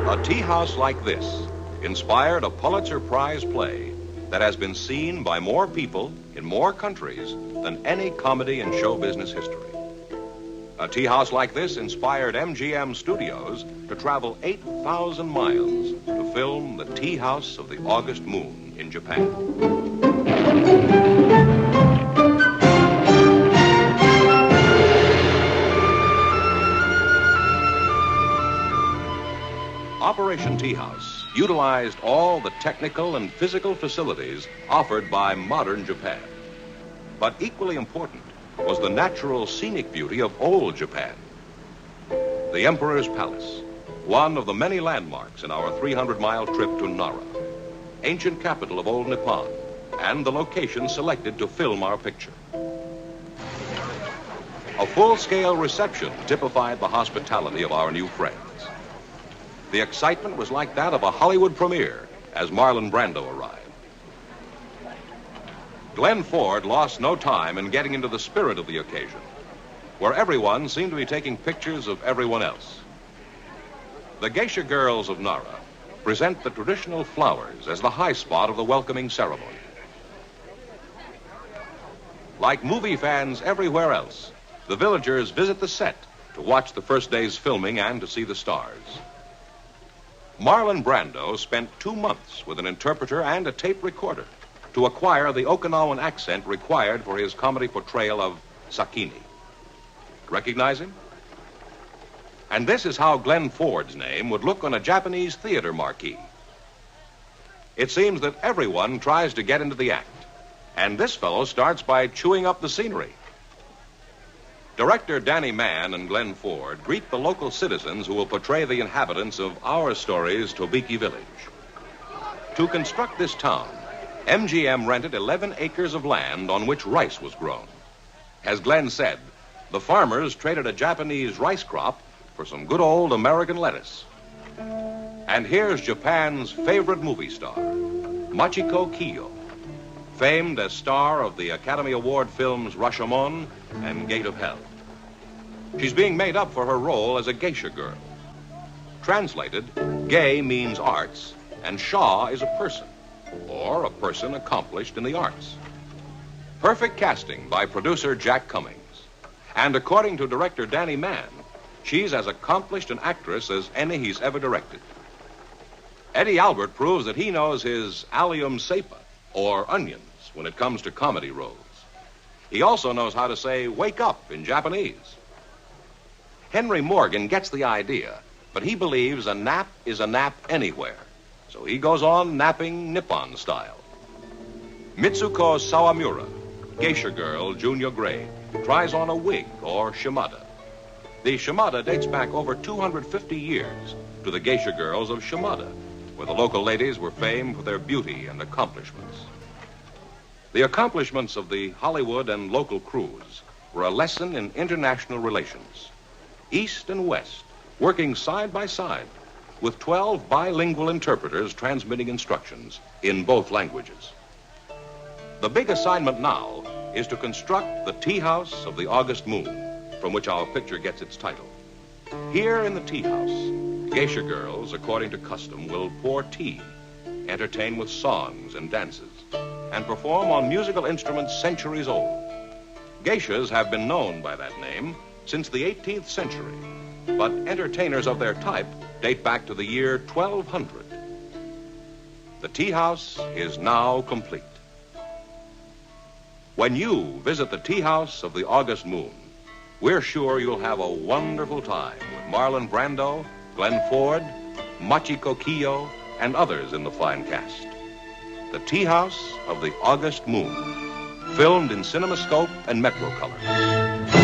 A tea house like this inspired a Pulitzer-Prize play that has been seen by more people in more countries than any comedy in show business history. A tea house like this inspired MGM Studios to travel 8,000 miles to film The Tea House of the August Moon in Japan. Operation Teahouse utilized all the technical and physical facilities offered by modern Japan. But equally important was the natural scenic beauty of old Japan. The Emperor's Palace, one of the many landmarks in our 300-mile trip to Nara, ancient capital of old Nippon, and the location selected to film our picture. A full-scale reception typified the hospitality of our new friends. The excitement was like that of a Hollywood premiere as Marlon Brando arrived. Glenn Ford lost no time in getting into the spirit of the occasion, where everyone seemed to be taking pictures of everyone else. The geisha girls of Nara present the traditional flowers as the high spot of the welcoming ceremony. Like movie fans everywhere else, the villagers visit the set to watch the first day's filming and to see the stars. Marlon Brando spent 2 months with an interpreter and a tape recorder to acquire the Okinawan accent required for his comedy portrayal of Sakini. Recognize him? And this is how Glenn Ford's name would look on a Japanese theater marquee. It seems that everyone tries to get into the act, and this fellow starts by chewing up the scenery. Director Danny Mann and Glenn Ford greet the local citizens who will portray the inhabitants of our story's Tobiki village. To construct this town, MGM rented 11 acres of land on which rice was grown. As Glenn said, the farmers traded a Japanese rice crop for some good old American lettuce. And here's Japan's favorite movie star, Machiko Kiyo, famed as star of the Academy Award films Rashomon and Gate of Hell. She's being made up for her role as a geisha girl. Translated, gay means arts, and sha is a person, or a person accomplished in the arts. Perfect casting by producer Jack Cummings. And according to director Danny Mann, she's as accomplished an actress as any he's ever directed. Eddie Albert proves that he knows his allium cepa, or onions, when it comes to comedy roles. He also knows how to say wake up in Japanese. Henry Morgan gets the idea, but he believes a nap is a nap anywhere. So he goes on napping Nippon style. Mitsuko Sawamura, geisha girl, junior grade, tries on a wig or shimada. The shimada dates back over 250 years to the geisha girls of Shimada, where the local ladies were famed for their beauty and accomplishments. The accomplishments of the Hollywood and local crews were a lesson in international relations. East and West, working side by side, with 12 bilingual interpreters transmitting instructions in both languages. The big assignment now is to construct the tea house of the August Moon, from which our picture gets its title. Here in the tea house, geisha girls, according to custom, will pour tea, entertain with songs and dances, and perform on musical instruments centuries old. Geishas have been known by that name since the 18th century, but entertainers of their type date back to the year 1200. The tea house is now complete. When you visit the tea house of the August Moon, we're sure you'll have a wonderful time with Marlon Brando, Glenn Ford, Machiko Kiyo, and others in the fine cast. The Tea House of the August Moon, filmed in CinemaScope and Metrocolor.